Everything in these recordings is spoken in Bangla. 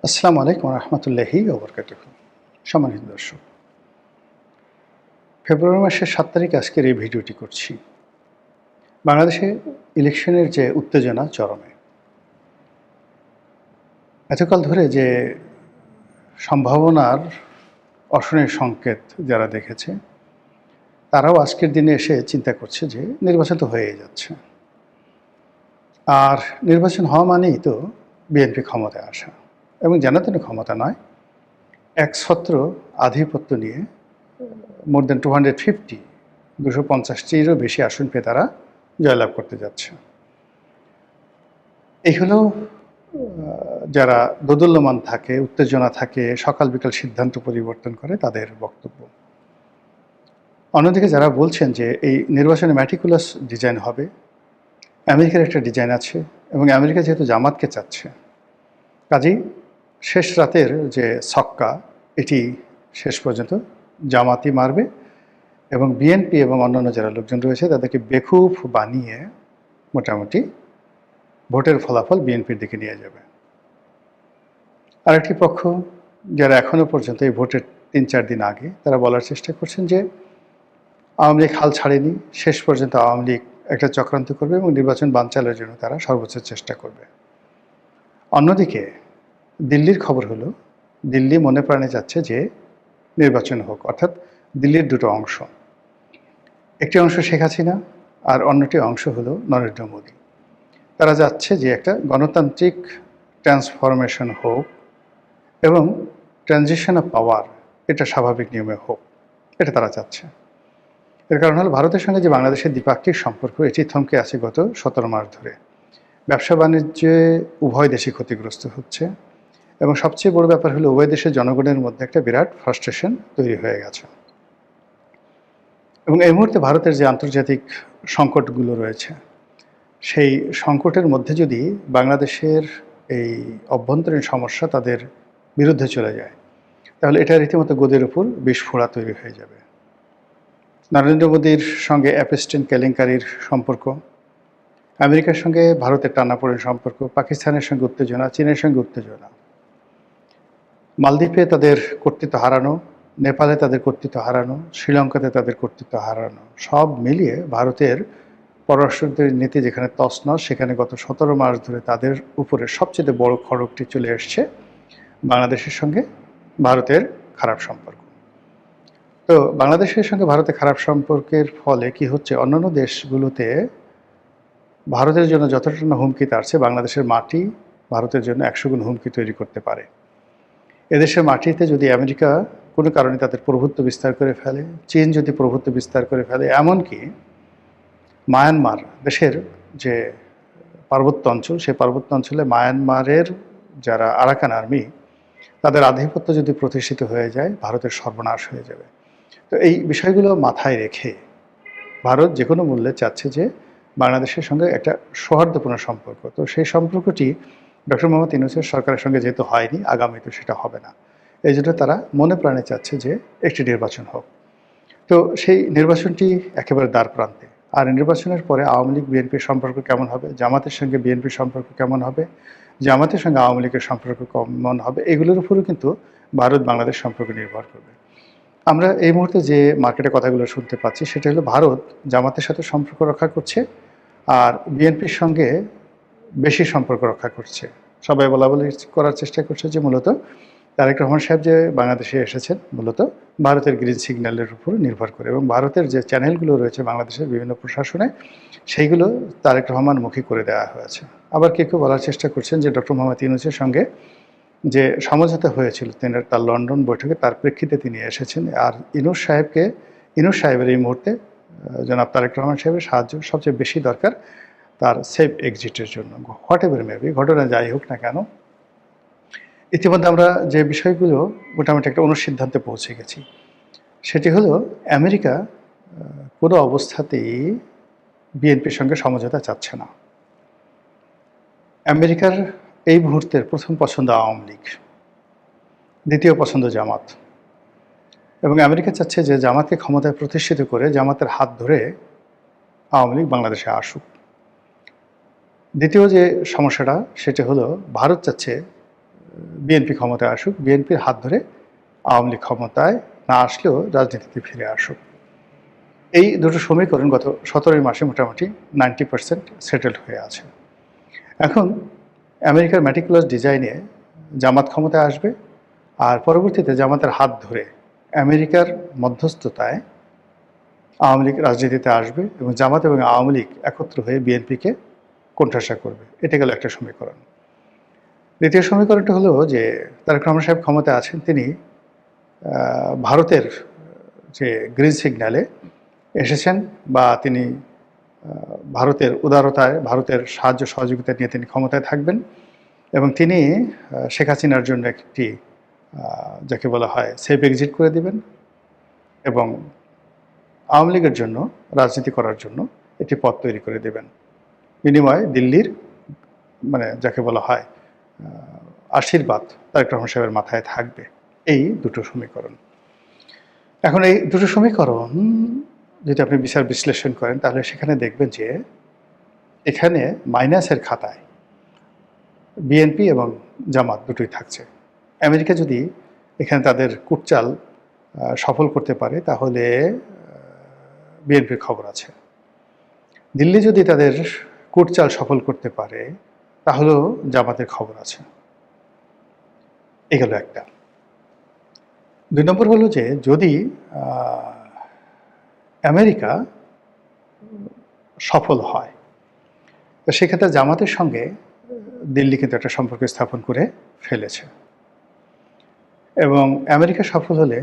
আসসালামু আলাইকুম রহমতুল্লাহি ওবরকাতুহু। সম্মানিত দর্শক, ফেব্রুয়ারি মাসের ৭ তারিখ আজকের এই ভিডিওটি করছি। বাংলাদেশে ইলেকশনের যে উত্তেজনা চরমে। এতকাল ধরে যে সম্ভাবনার অশনির সংকেত যারা দেখেছে, তারাও আজকের দিনে এসে চিন্তা করছে যে নির্বাচন তো হয়েই যাচ্ছে। আর নির্বাচন হওয়া মানেই তো বিএনপি ক্ষমতায় আসা, এবং যেন ক্ষমতা নয়, একছত্র আধিপত্য নিয়ে মোর দেন 250 250টিরও বেশি আসন পেয়ে তারা জয়লাভ করতে যাচ্ছে। এই হলো যারা দোদুল্যমান থাকে, উত্তেজনা থাকে, সকাল বিকাল সিদ্ধান্ত পরিবর্তন করে তাদের বক্তব্য। অন্যদিকে যারা বলছেন যে এই নির্বাচনে ম্যাটিকুলাস ডিজাইন হবে, আমেরিকার একটা ডিজাইন আছে, এবং আমেরিকা যেহেতু জামাতকে চাচ্ছে, কাজেই শেষ রাতের যে ছক্কা, এটি শেষ পর্যন্ত জামাতই মারবে, এবং বিএনপি এবং অন্যান্য যারা লোকজন রয়েছে তাদেরকে বেকুফ বানিয়ে মোটামুটি ভোটের ফলাফল বিএনপির দিকে নিয়ে যাবে। আরেকটি পক্ষ যারা এখনও পর্যন্ত এই ভোটের ৩-৪ দিন আগে তারা বলার চেষ্টা করছেন যে আওয়ামী লীগ হাল ছাড়েনি, শেষ পর্যন্ত আওয়ামী লীগ একটা চক্রান্ত করবে এবং নির্বাচন বানচালের জন্য তারা সর্বোচ্চ চেষ্টা করবে। অন্যদিকে দিল্লির খবর হলো, দিল্লি মনে প্রাণে যাচ্ছে যে নির্বাচন হোক, অর্থাৎ দিল্লির দুটো অংশ, একটি অংশ শেখ হাসিনা আর অন্যটি অংশ হলো নরেন্দ্র মোদী। তারা যাচ্ছে যে একটা গণতান্ত্রিক ট্রান্সফরমেশন হোক এবং ট্রানজিশন অফ পাওয়ার এটা স্বাভাবিক নিয়মে হোক, এটা তারা চাচ্ছে। এর কারণ হলো ভারতের সঙ্গে যে বাংলাদেশের দ্বিপাক্ষিক সম্পর্ক, এটি থমকে আছে গত 17 মাস ধরে। ব্যবসা বাণিজ্যে উভয় দেশই ক্ষতিগ্রস্ত হচ্ছে, এবং সবচেয়ে বড় ব্যাপার হলো উভয় দেশের জনগণের মধ্যে একটা বিরাট ফ্রাস্ট্রেশন তৈরি হয়ে গেছে। এবং এই মুহূর্তে ভারতের যে আন্তর্জাতিক সংকটগুলো রয়েছে, সেই সংকটের মধ্যে যদি বাংলাদেশের এই অভ্যন্তরীণ সমস্যা তাদের বিরুদ্ধে চলে যায়, তাহলে এটা রীতিমতো গদির উপর বিস্ফোরা তৈরি হয়ে যাবে। নরেন্দ্র মোদীর সঙ্গে অ্যাপস্টেন কেলেঙ্কারির সম্পর্ক, আমেরিকার সঙ্গে ভারতের টানাপোড়েন সম্পর্ক, পাকিস্তানের সঙ্গে উত্তেজনা, চীনের সঙ্গে উত্তেজনা, মালদ্বীপে তাদের কর্তৃত্ব হারানো, নেপালে তাদের কর্তৃত্ব হারানো, শ্রীলঙ্কাতে তাদের কর্তৃত্ব হারানো, সব মিলিয়ে ভারতের পররাষ্ট্র নীতি যেখানে তছনছ, সেখানে গত 17 মাস ধরে তাদের উপরে সবচেয়ে বড় খড়গটি চলে এসছে বাংলাদেশের সঙ্গে ভারতের খারাপ সম্পর্ক। তো বাংলাদেশের সঙ্গে ভারতের খারাপ সম্পর্কের ফলে কি হচ্ছে, অন্যান্য দেশগুলোতে ভারতের জন্য যতটা না হুমকি, তার চেয়ে বাংলাদেশের মাটি ভারতের জন্য 100 গুণ হুমকি তৈরি করতে পারে। এদেশের মাটিতে যদি আমেরিকা কোনো কারণে তাদের প্রভুত্ব বিস্তার করে ফেলে, চীন যদি প্রভুত্ব বিস্তার করে ফেলে, এমনকি মায়ানমার দেশের যে পার্বত্য অঞ্চল, সেই পার্বত্য অঞ্চলে মায়ানমারের যারা আরাকান আর্মি, তাদের আধিপত্য যদি প্রতিষ্ঠিত হয়ে যায়, ভারতের সর্বনাশ হয়ে যাবে। তো এই বিষয়গুলো মাথায় রেখে ভারত যে কোনো মূল্যে চাচ্ছে যে বাংলাদেশের সঙ্গে একটা সৌহার্দ্যপূর্ণ সম্পর্ক। তো সেই সম্পর্কটি ডক্টর মোহাম্মদ ইউনূসের সরকারের সঙ্গে যেহেতু হয়নি, আগামীতে সেটা হবে না। এই জন্য তারা মনে প্রাণে চাচ্ছে যে একটি নির্বাচন হোক। তো সেই নির্বাচনটি একেবারে দ্বার প্রান্তে। আর নির্বাচনের পরে আওয়ামী লীগ বিএনপির সম্পর্ক কেমন হবে, জামাতের সঙ্গে বিএনপির সম্পর্ক কেমন হবে, জামাতের সঙ্গে আওয়ামী লীগের সম্পর্ক কেমন হবে, এগুলোর উপরও কিন্তু ভারত বাংলাদেশ সম্পর্ক নির্ভর করবে। আমরা এই মুহূর্তে যে মার্কেটে কথাগুলো শুনতে পাচ্ছি, সেটা হলো ভারত জামাতের সাথে সম্পর্ক রক্ষা করছে আর বিএনপির সঙ্গে বেশি সম্পর্ক রক্ষা করছে। সবাই বলাবলি করার চেষ্টা করছে যে মূলত তারেক রহমান সাহেব যে বাংলাদেশে এসেছেন মূলত ভারতের গ্রিন সিগন্যালের উপর নির্ভর করে, এবং ভারতের যে চ্যানেলগুলো রয়েছে বাংলাদেশের বিভিন্ন প্রশাসনে, সেইগুলো তারেক রহমান মুখী করে দেওয়া হয়েছে। আবার কেউ কেউ বলার চেষ্টা করছেন যে ডক্টর মোহাম্মদ ইউনূসের সঙ্গে যে সমঝোতা হয়েছিল তার লন্ডন বৈঠকে, তার প্রেক্ষিতে তিনি এসেছেন। আর ইউনূস সাহেবের এই মুহূর্তে জনাব তারেক রহমান সাহেবের সাহায্য সবচেয়ে বেশি দরকার তার সেফ এক্সিটের জন্য। হোয়াট এভার মেবি, ঘটনা যাই হোক না কেন, ইতিমধ্যে আমরা যে বিষয়গুলো মোটামুটি একটা অনুসিদ্ধান্তে পৌঁছে গেছি, সেটি হলো আমেরিকা কোনো অবস্থাতেই বিএনপির সঙ্গে সমঝোতা চাচ্ছে না। আমেরিকার এই মুহূর্তের প্রথম পছন্দ আওয়ামী লীগ, দ্বিতীয় পছন্দ জামাত, এবং আমেরিকা চাচ্ছে যে জামাতকে ক্ষমতায় প্রতিষ্ঠিত করে জামাতের হাত ধরে আওয়ামী লীগ বাংলাদেশে আসুক। দ্বিতীয় যে সমস্যাটা, সেটা হলো ভারত চাচ্ছে বিএনপি ক্ষমতায় আসুক, বিএনপির হাত ধরে আওয়ামী লীগ ক্ষমতায় না আসলেও রাজনীতিতে ফিরে আসুক। এই দুটো সমীকরণ গত 17 মাসে মোটামুটি 90% সেটেলড হয়ে আছে। এখন আমেরিকার ম্যাটিকুলাস ডিজাইনে জামাত ক্ষমতায় আসবে, আর পরবর্তীতে জামাতের হাত ধরে আমেরিকার মধ্যস্থতায় আওয়ামী লীগ রাজনীতিতে আসবে এবং জামাত এবং আওয়ামী লীগ একত্র হয়ে বিএনপিকে কোণঠাসা করবে। এটা গেল একটা সমীকরণ। দ্বিতীয় সমীকরণটা হলো যে তারেক রহমান সাহেব ক্ষমতায় আছেন, তিনি ভারতের যে গ্রিন সিগন্যালে এসেছেন বা তিনি ভারতের উদারতায়, ভারতের সাহায্য সহযোগিতা নিয়ে তিনি ক্ষমতায় থাকবেন এবং তিনি শেখ হাসিনার জন্য একটি যাকে বলা হয় সেফ এক্সিট করে দিবেন এবং আওয়ামী লীগের জন্য রাজনীতি করার জন্য একটি পথ তৈরি করে দেবেন। বিনিময়ে দিল্লির মানে যাকে বলা হয় আশীর্বাদ তারেক রহমান সাহেবের মাথায় থাকবে। এই দুটো সমীকরণ। এখন এই দুটো সমীকরণ যদি আপনি বিচার বিশ্লেষণ করেন তাহলে সেখানে দেখবেন যে এখানে মাইনাসের খাতায় বিএনপি এবং জামাত দুটোই থাকছে। আমেরিকা যদি এখানে তাদের কুটচাল সফল করতে পারে তাহলে বিএনপির খবর আছে। দিল্লি যদি তাদের কুটচাল সফল করতে পারে তাহলেও জামাতের খবর আছে। এগুলো একটা। 2 নম্বর হলো যে যদি আমেরিকা সফল হয় তো সেক্ষেত্রে জামাতের সঙ্গে দিল্লি কিন্তু একটা সম্পর্ক স্থাপন করে ফেলেছে এবং আমেরিকা সফল হলে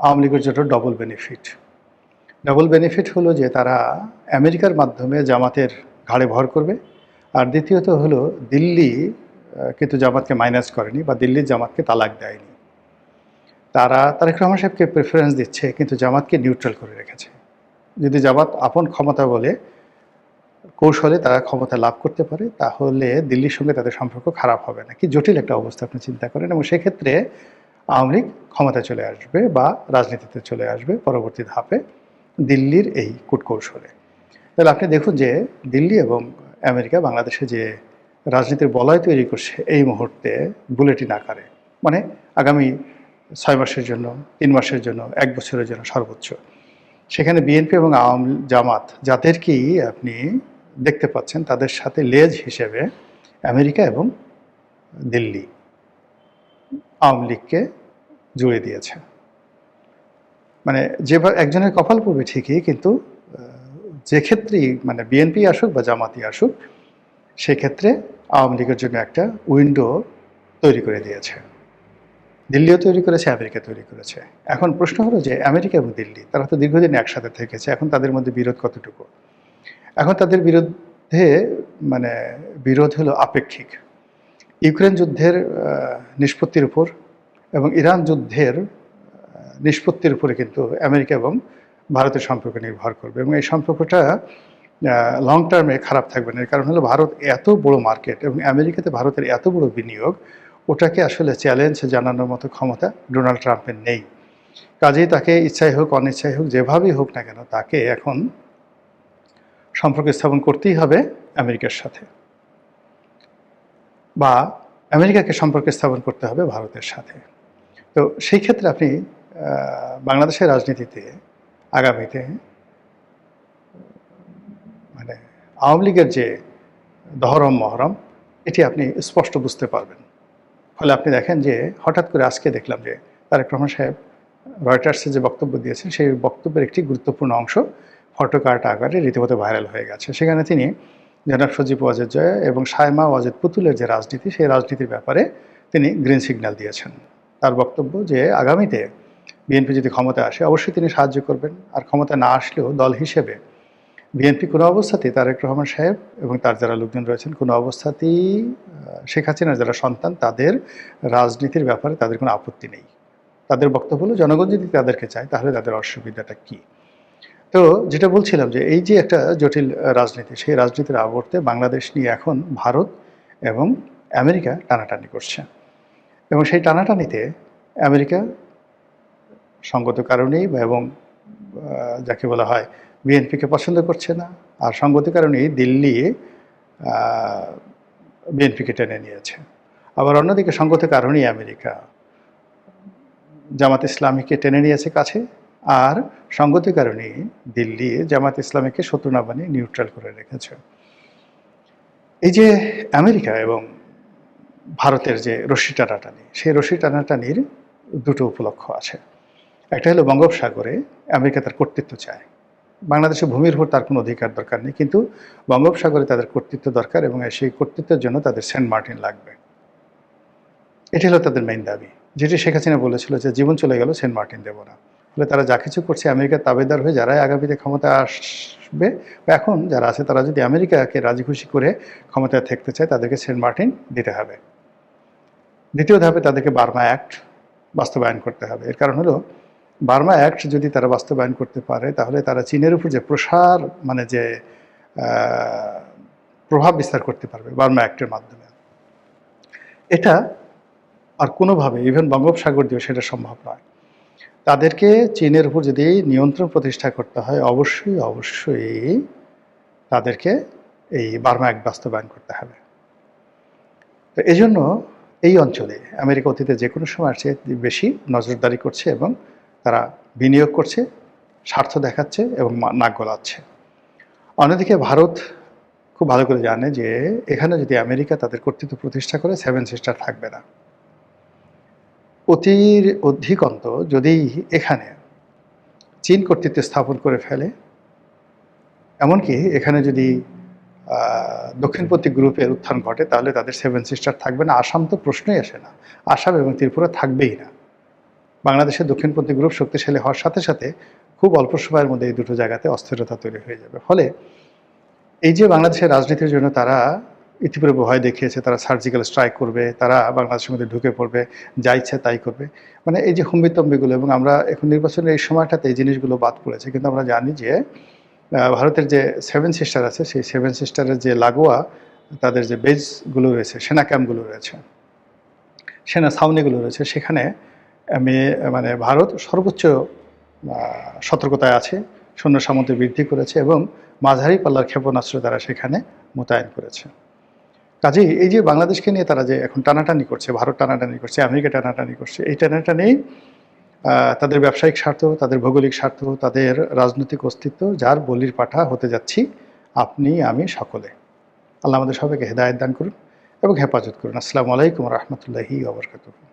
আওয়ামী লীগের জন্য ডবল বেনিফিট। ডবল বেনিফিট হলো যে তারা আমেরিকার মাধ্যমে জামাতের ঘাড়ে ভর করবে, আর দ্বিতীয়ত হলো দিল্লি কিন্তু জামাতকে মাইনাস করেনি বা দিল্লির জামাতকে তালাক দেয়নি। তারা তারেক রহমান সাহেবকে প্রেফারেন্স দিচ্ছে কিন্তু জামাতকে নিউট্রাল করে রেখেছে। যদি জামাত আপন ক্ষমতা বলে কৌশলে তারা ক্ষমতা লাভ করতে পারে তাহলে দিল্লির সঙ্গে তাদের সম্পর্ক খারাপ হবে না। কি জটিল একটা অবস্থা আপনি চিন্তা করেন। এবং সেক্ষেত্রে আওয়ামী লীগ ক্ষমতায় চলে আসবে বা রাজনীতিতে চলে আসবে পরবর্তী ধাপে দিল্লির এই কূটকৌশলে। তাহলে আপনি দেখুন যে দিল্লি এবং আমেরিকা বাংলাদেশে যে রাজনীতির বলয় তৈরি করছে এই মুহূর্তে বুলেটিন আকারে, মানে আগামী 6 মাসের জন্য, 3 মাসের জন্য, 1 বছরের জন্য সর্বোচ্চ। সেখানে বিএনপি এবং জামাত যাদেরকেই আপনি দেখতে পাচ্ছেন তাদের সাথে লেজ হিসেবে আমেরিকা এবং দিল্লি আওয়ামী লীগকে জুড়ে দিয়েছে। মানে যে একজনের কপাল পড়বে ঠিকই, কিন্তু যে ক্ষেত্রেই মানে বিএনপি আসুক বা জামাতি আসুক সেক্ষেত্রে আওয়ামী লীগের জন্য একটা উইন্ডো তৈরি করে দিয়েছে। দিল্লিও তৈরি করেছে, আমেরিকা তৈরি করেছে। এখন প্রশ্ন হলো যে আমেরিকা এবং দিল্লি তারা তো দীর্ঘদিন একসাথে থেকেছে, এখন তাদের মধ্যে বিরোধ কতটুকু? এখন তাদের বিরুদ্ধে মানে বিরোধ হলো আপেক্ষিক। ইউক্রেন যুদ্ধের নিষ্পত্তির উপর এবং ইরান যুদ্ধের নিষ্পত্তির উপরে কিন্তু আমেরিকা এবং ভারতের সম্পর্ক নির্ভর করবে এবং এই সম্পর্কটা লং টার্মে খারাপ থাকবে না। এর কারণ হলো ভারত এত বড় মার্কেট এবং আমেরিকাতে ভারতের এত বড় বিনিয়োগ, ওটাকে আসলে চ্যালেঞ্জ জানানোর মতো ক্ষমতা ডোনাল্ড ট্রাম্পের নেই। কাজেই তাকে ইচ্ছাই হোক অনিচ্ছাই হোক যেভাবেই হোক না কেন তাকে এখন সম্পর্ক স্থাপন করতেই হবে আমেরিকার সাথে, বা আমেরিকাকে সম্পর্ক স্থাপন করতে হবে ভারতের সাথে। তো সেই ক্ষেত্রে আপনি বাংলাদেশের রাজনীতিতে আগামীতে মানে আওয়ামী লীগের যে দহরম মহরম এটি আপনি স্পষ্ট বুঝতে পারবেন। ফলে আপনি দেখেন যে হঠাৎ করে আজকে দেখলাম যে তারেক রহমান সাহেব রয়টার্সে যে বক্তব্য দিয়েছেন সেই বক্তব্যের একটি গুরুত্বপূর্ণ অংশ ফটোকার্ট আকারে রীতিমতো ভাইরাল হয়ে গেছে। সেখানে তিনি জনাব সজীব ওয়াজেদ জয়া এবং সায়মা ওয়াজেদ পুতুলের যে রাজনীতি সেই রাজনীতির ব্যাপারে তিনি গ্রিন সিগন্যাল দিয়েছেন। তার বক্তব্য যে আগামীতে বিএনপি যদি ক্ষমতায় আসে অবশ্যই তিনি সাহায্য করবেন, আর ক্ষমতা না আসলেও দল হিসেবে বিএনপি কোনো অবস্থাতেই তারেক রহমান সাহেব এবং তার যারা লোকজন রয়েছেন কোনো অবস্থাতেই শেখ হাসিনার যারা সন্তান তাদের রাজনীতির ব্যাপারে তাদের কোনো আপত্তি নেই। তাদের বক্তব্য হলো জনগণ যদি তাদেরকে চায় তাহলে তাদের অসুবিধাটা কী। তো যেটা বলছিলাম যে এই যে একটা জটিল রাজনীতি, সেই রাজনীতির আবর্তে বাংলাদেশ নিয়ে এখন ভারত এবং আমেরিকা টানাটানি করছে এবং সেই টানাটানিতে আমেরিকা সঙ্গত কারণেই এবং যাকে বলা হয় বিএনপিকে পছন্দ করছে না, আর সঙ্গত কারণেই দিল্লি বিএনপিকে টেনে নিয়েছে। আবার অন্যদিকে সঙ্গত কারণেই আমেরিকা জামাত ইসলামীকে টেনে নিয়েছে কাছে, আর সঙ্গতি কারণেই দিল্লি জামাত ইসলামীকে শত্রু না বানিয়ে নিউট্রাল করে রেখেছে। এই যে আমেরিকা এবং ভারতের যে রশ্মি টানাটানি, সেই রশ্মি টানাটানির দুটো উপলক্ষ আছে। একটা হলো বঙ্গোপসাগরে আমেরিকা তার কর্তৃত্ব চায়। বাংলাদেশের ভূমির উপর তার কোনো অধিকার দরকার নেই, কিন্তু বঙ্গোপসাগরে তাদের কর্তৃত্ব দরকার এবং সেই কর্তৃত্বের জন্য তাদের সেন্ট মার্টিন লাগবে। এটি হলো তাদের মেইন দাবি, যেটি শেখ হাসিনা বলেছিল যে জীবন চলে গেল সেন্ট মার্টিন দেব না। ফলে তারা যা কিছু করছে আমেরিকার তাবেদার হয়ে যারাই আগামীতে ক্ষমতা আসবে, এখন যারা আছে তারা যদি আমেরিকাকে রাজি খুশি করে ক্ষমতায় থাকতে চায় তাদেরকে সেন্ট মার্টিন দিতে হবে। দ্বিতীয় ধাপে তাদেরকে বার্মা অ্যাক্ট বাস্তবায়ন করতে হবে। এর কারণ হলো বার্মা অ্যাক্ট যদি তারা বাস্তবায়ন করতে পারে তাহলে তারা চীনের উপর যে প্রসার মানে যে প্রভাব বিস্তার করতে পারবে বার্মা অ্যাক্টের মাধ্যমে, এটা আর কোনোভাবে ইভেন বঙ্গোপসাগর দিয়েও সেটা সম্ভব নয়। তাদেরকে চীনের উপর যদি নিয়ন্ত্রণ প্রতিষ্ঠা করতে হয় অবশ্যই অবশ্যই তাদেরকে এই বার্মা অ্যাক্ট বাস্তবায়ন করতে হবে। তো এই জন্য এই অঞ্চলে আমেরিকা অতীতে যে কোনো সময় চেয়ে বেশি নজরদারি করছে এবং তারা বিনিয়োগ করছে, স্বার্থ দেখাচ্ছে এবং নাক গলাচ্ছে। অন্যদিকে ভারত খুব ভালো করে জানে যে এখানে যদি আমেরিকা তাদের কর্তৃত্ব প্রতিষ্ঠা করে সেভেন সিস্টার থাকবে না। অতির অধিকন্ত যদি এখানে চীন কর্তৃত্ব স্থাপন করে ফেলে, এমনকি এখানে যদি দক্ষিণপন্থী গ্রুপের উত্থান ঘটে তাহলে তাদের সেভেন সিস্টার থাকবে না। আসাম তো প্রশ্নই আসে না, আসাম এবং ত্রিপুরা থাকবেই না। বাংলাদেশের দক্ষিণপন্থী গ্রুপ শক্তিশালী হওয়ার সাথে সাথে খুব অল্প সময়ের মধ্যে এই দুটো জায়গাতে অস্থিরতা তৈরি হয়ে যাবে। ফলে এই যে বাংলাদেশের রাজনীতির জন্য তারা ইতিপূর্বে ভয় দেখিয়েছে, তারা সার্জিক্যাল স্ট্রাইক করবে, তারা বাংলাদেশের মধ্যে ঢুকে পড়বে, যা ইচ্ছা তাই করবে, মানে এই যে হুম্বিতম্বিগুলো, এবং আমরা এখন নির্বাচনের এই সময়টাতে এই জিনিসগুলো বাদ পড়েছে। কিন্তু আমরা জানি যে ভারতের যে সেভেন সিস্টার আছে, সেই সেভেন সিস্টারের যে লাগোয়া তাদের যে বেজগুলো রয়েছে, সেনা ক্যাম্পগুলো রয়েছে, সেনা ছাউনিগুলো রয়েছে, সেখানে মানে ভারত সর্বোচ্চ সতর্কতায় আছে, সৈন্য সামন্ত বৃদ্ধি করেছে এবং মাঝারি পাল্লার ক্ষেপণাস্ত্র তারা সেখানে মোতায়েন করেছে। কাজেই এই যে বাংলাদেশকে নিয়ে তারা যে এখন টানাটানি করছে, ভারত টানাটানি করছে, আমেরিকা টানাটানি করছে, এই টানাটানি তাদের ব্যবসায়িক স্বার্থ, তাদের ভৌগোলিক স্বার্থ, তাদের রাজনৈতিক অস্তিত্ব, যার বলির পাঠা হতে যাচ্ছি আপনি আমি সকলে। আল্লাহ আমাদের সবাইকে হেদায়েত দান করুন এবং হেফাজত করুন। আসসালামু আলাইকুম ওয়া রাহমাতুল্লাহি ওয়া বারাকাতুহু।